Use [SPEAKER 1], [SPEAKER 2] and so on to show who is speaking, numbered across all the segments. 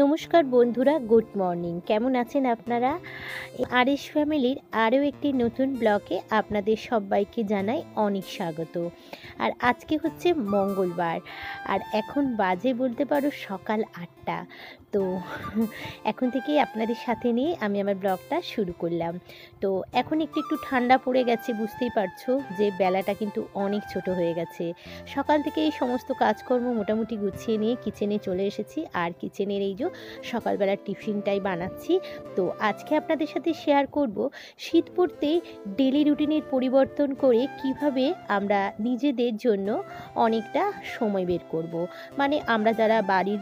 [SPEAKER 1] নমস্কার বন্ধুরা, good morning. কেমন আছেন আপনারা? আরএস ফ্যামিলির আরও একটি নতুন ব্লগে আপনাদের সবাইকে জানাই অনেক স্বাগত। আর আজকে হচ্ছে মঙ্গলবার, আর এখন বাজে বলতে পারো সকাল 8টা। তো এখন থেকেই আপনাদের সাথে নিয়ে আমি আমার ব্লগটা শুরু করলাম। তো এখন একটু ঠান্ডা পড়ে গেছে, বুঝতেই পারছো যে বেলাটা কিন্তু অনেক ছোট হয়ে গেছে। সকাল থেকে এই সমস্ত কাজকর্ম মোটামুটি গুছিয়ে নিয়ে কিচেনে চলে এসেছি, আর কিচেনের এই যে সকালবেলার টিফিনটাই বানাচ্ছি। তো আজকে আপনাদের সাথে শেয়ার করব শীত পড়তে ডেলি রুটিনের পরিবর্তন করে কিভাবে আমরা নিজেদের জন্য অনেকটা সময় বের করব। মানে আমরা যারা বাড়ির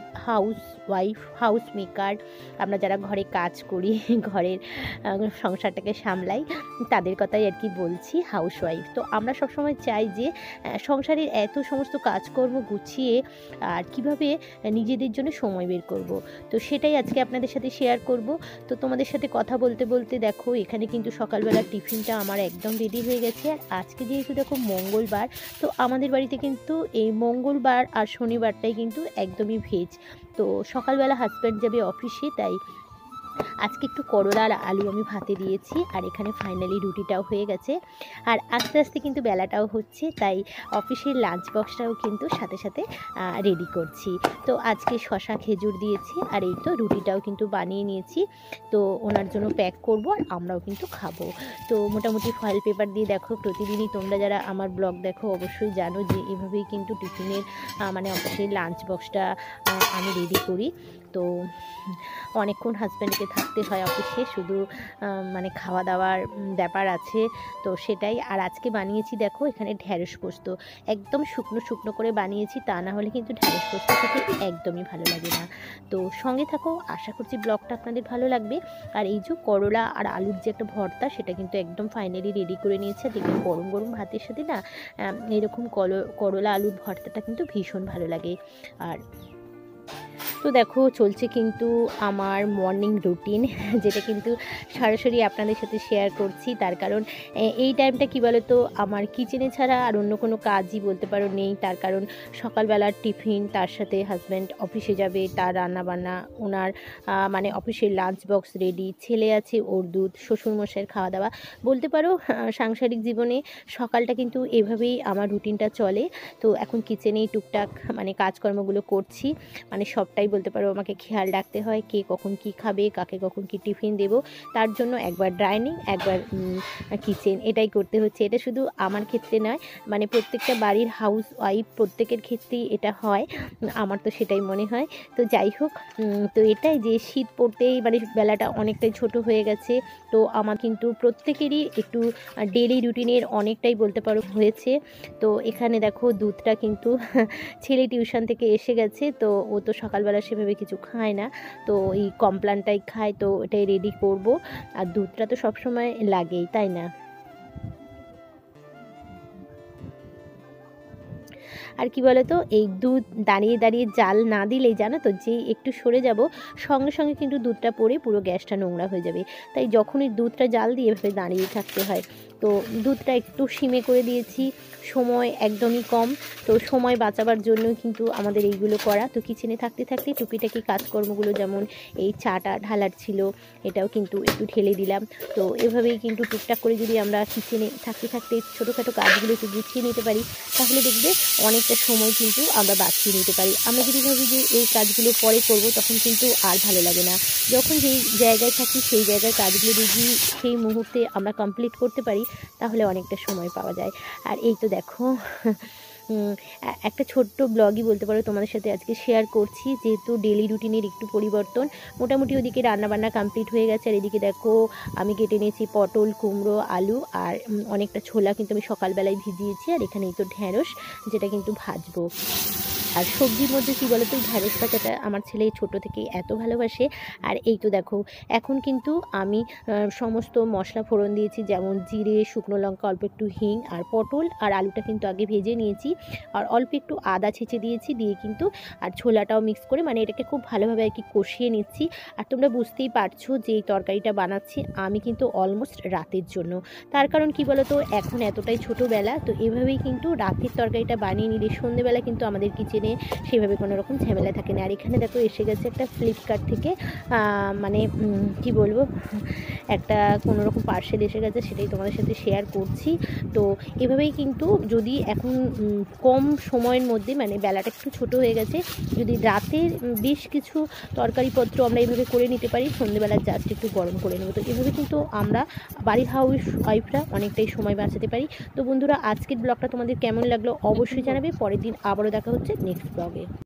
[SPEAKER 1] হাউস মেকার, আমরা যারা ঘরে কাজ করি, ঘরের সংসারটাকে সামলাই, তাদের কথাই আর কি বলছি, হাউসওয়াইফ। তো আমরা সবসময় চাই যে সংসারের এত সমস্ত কাজকর্ম গুছিয়ে আর কিভাবে নিজেদের জন্য সময় বের করব। তো সেটাই আজকে আপনাদের সাথে শেয়ার করব। তো তোমাদের সাথে কথা বলতে বলতে দেখো এখানে কিন্তু সকালবেলার টিফিনটা আমার একদম রেডি হয়ে গেছে। আর আজকে যেহেতু দেখো মঙ্গলবার, তো আমাদের বাড়িতে কিন্তু এই মঙ্গলবার আর শনিবারটাই কিন্তু একদমই ভেজ। তো সকালবেলা হাজব্যান্ড যাবে অফিসে, তাই আজকে একটু করলা আর আলু আমি ভাতে দিয়েছি। আর এখানে ফাইনালি রুটিটাও হয়ে গেছে, আর আস্তে আস্তে কিন্তু বেলাটাও হচ্ছে, তাই অফিসের লাঞ্চ বক্সটাও কিন্তু সাথে সাথে রেডি করছি। তো আজকে শশা খেজুর দিয়েছি, আর এই তো রুটিটাও কিন্তু বানিয়ে নিয়েছি। তো ওনার জন্য প্যাক করব, আর আমরাও কিন্তু খাবো। তো মোটামুটি ফয়েল পেপার দিয়ে দেখো, প্রতিদিনই তোমরা যারা আমার ব্লগ দেখো অবশ্যই জানো যে এভাবেই কিন্তু টিফিনের মানে অফিসের লাঞ্চ বক্সটা আমি রেডি করি। তো অনেকক্ষণ হাজব্যান্ডকে থাকতে হয় অফিসে, শুধু মানে খাওয়া দাওয়ার ব্যাপার আছে, তো সেটাই। আর আজকে বানিয়েছি দেখো এখানে ঢ্যাঁড়স পোস্ত, একদম শুকনো শুকনো করে বানিয়েছি, তা না হলে কিন্তু ঢ্যাঁড়স পোস্ত খেতে একদমই ভালো লাগে না। তো সঙ্গে থাকো, আশা করছি ব্লগটা আপনাদের ভালো লাগবে। আর এই যে করলা আর আলুর যে একটা ভর্তা, সেটা কিন্তু একদম ফাইনালি রেডি করে নিয়েছে। দেখবেন গরম গরম ভাতের সাথে না এরকম করলা আলুর ভর্তাটা কিন্তু ভীষণ ভালো লাগে। আর তো দেখো চলছে কিন্তু আমার মর্নিং রুটিন, যেটা কিন্তু সরাসরি আপনাদের সাথে শেয়ার করছি। তার কারণ এই টাইমটা কি বলো তো, আমার কিচেনে ছাড়া আর অন্য কোনো কাজই বলতে পারো নেই। তার কারণ সকালবেলার টিফিন, তার সাথে হাজব্যান্ড অফিসে যাবে, তার রান্নাবান্না, ওনার মানে অফিসের লাঞ্চ বক্স রেডি, ছেলে আছে ওর দুধ, শ্বশুরমশাইয়ের খাওয়া দাওয়া, বলতে পারো সাংসারিক জীবনে সকালটা কিন্তু এভাবেই আমার রুটিনটা চলে। তো এখন কিচেনেই টুকটাক মানে কাজকর্মগুলো করছি, মানে সবটাই বলতে পারো আমাকে খেয়াল রাখতে হয়, কে কখন কি খাবে, কাকে কখন কি টিফিন দেব। তার জন্য একবার ডাইনিং, একবার কিচেন, এটাই করতে হচ্ছে। এটা শুধু আমার ক্ষেত্রে নয়, মানে প্রত্যেকটা বাড়ির হাউস ওয়াইফ প্রত্যেকের ক্ষেত্রেই এটা হয়, আমার তো সেটাই মনে হয়। তো যাই হোক, তো এটাই যে শীত পড়তেই মানে বেলাটা অনেকটাই ছোট হয়ে গেছে। তো আমার কিন্তু প্রত্যেকেরই একটু ডেলি রুটিনের অনেকটাই বলতে পারো হয়েছে। তো এখানে দেখো দুধটা কিন্তু ছেলে টিউশন থেকে এসে গেছে, তো ও তো সকালবেলা সেভাবে কিছু খায় না, তো এই কমপ্লানটাই খায়, তো এটাই রেডি করব। আর দুধটা তো সবসময় লাগেই, তাই না? আর কি বলো তো, এই দুধ দাঁড়িয়ে দাঁড়িয়ে জাল না দিলেই জানো তো, যে একটু সরে যাব সঙ্গে সঙ্গে কিন্তু দুধটা পড়ে পুরো গ্যাসটা নোংরা হয়ে যাবে। তাই যখনই দুধটা জাল দিয়ে এভাবে দাঁড়িয়ে থাকতে হয়। তো দুধটা একটু সিমে করে দিয়েছি, সময় একদমই কম, তো সময় বাঁচাবার জন্য কিন্তু আমাদের এইগুলো করা। তো কিচেনে থাকতে থাকতে টুকিটাকি কাজকর্মগুলো, যেমন এই চাটা ঢালার ছিল, এটাও কিন্তু একটু ঢেলে দিলাম। তো এভাবেই কিন্তু টুকটাক করে যদি আমরা কিচেনে থাকতে থাকতে ছোটোখাটো কাজগুলো একটু গুছিয়ে নিতে পারি, তাহলে দেখবে অনেকটা সময় কিন্তু আমরা বাঁচিয়ে নিতে পারি। আমরা যদি ভাবি যে এই কাজগুলো পরে করব, তখন কিন্তু আর ভালো লাগে না। যখন যেই জায়গায় থাকি সেই জায়গার কাজগুলো যদি সেই মুহূর্তে আমরা কমপ্লিট করতে পারি, তাহলে অনেকটা সময় পাওয়া যায়। আর এই তো দেখো একটা ছোট্ট ব্লগই বলতে পারো তোমাদের সাথে আজকে শেয়ার করছি, যেহেতু ডেলি রুটিনের একটু পরিবর্তন। মোটামুটি ওদিকে রান্নাবান্না কমপ্লিট হয়ে গেছে, আর এদিকে দেখো আমি কেটে নিয়েছি পটল, কুমড়ো, আলু আর অনেকটা ছোলা কিন্তু আমি সকালবেলায় ভিজিয়েছি। আর এখানেই তো ঢ্যাঁড়স, যেটা কিন্তু ভাজবো। আর সবজির মধ্যে কী বলো তো, ঢ্যাঁড়স ভাজাটা আমার ছেলে ছোটো থেকেই এত ভালোবাসে। আর এই তো দেখো এখন কিন্তু আমি সমস্ত মশলা ফোড়ন দিয়েছি, যেমন জিরে, শুকনো লঙ্কা, অল্প একটু হিং, আর পটল আর আলুটা কিন্তু আগে ভেজে নিয়েছি, আর অল্প একটু আদা ছেঁচে দিয়েছি, দিয়ে কিন্তু আর ছোলাটাও মিক্স করে মানে এটাকে খুব ভালোভাবে আর কি কষিয়ে নিচ্ছি। আর তোমরা বুঝতেই পারছো যে এই তরকারিটা বানাচ্ছি আমি কিন্তু অলমোস্ট রাতের জন্য। তার কারণ কি বলো তো, এখন এতটাই ছোটোবেলা, তো এভাবেই কিন্তু রাতের তরকারিটা বানিয়ে নিলে সন্ধ্যেবেলা কিন্তু আমাদের কিচেনে সেভাবে কোনো রকম ঝামেলা থাকে না। আর এখানে দেখো এসে গেছে একটা ফ্লিপকার্ট থেকে মানে কি বলবো, একটা কোনো রকম পার্সেল এসে গেছে, সেটাই তোমাদের সাথে শেয়ার করছি। তো এভাবেই কিন্তু যদি এখন কম সময়ের মধ্যে, মানে বেলাটা একটু ছোটো হয়ে গেছে, যদি রাতের বেশ কিছু তরকারিপত্র আমরা এভাবে করে নিতে পারি, সন্ধ্যেবেলা জাস্ট একটু গরম করে নেবো। তো এভাবে কিন্তু আমরা বাড়ির হাউস ওয়াইফরা অনেকটাই সময় বাঁচাতে পারি। তো বন্ধুরা, আজকের ব্লগটা তোমাদের কেমন লাগলো অবশ্যই জানাবে। পরের দিন আবারও দেখা হচ্ছে নেক্সট ব্লগে।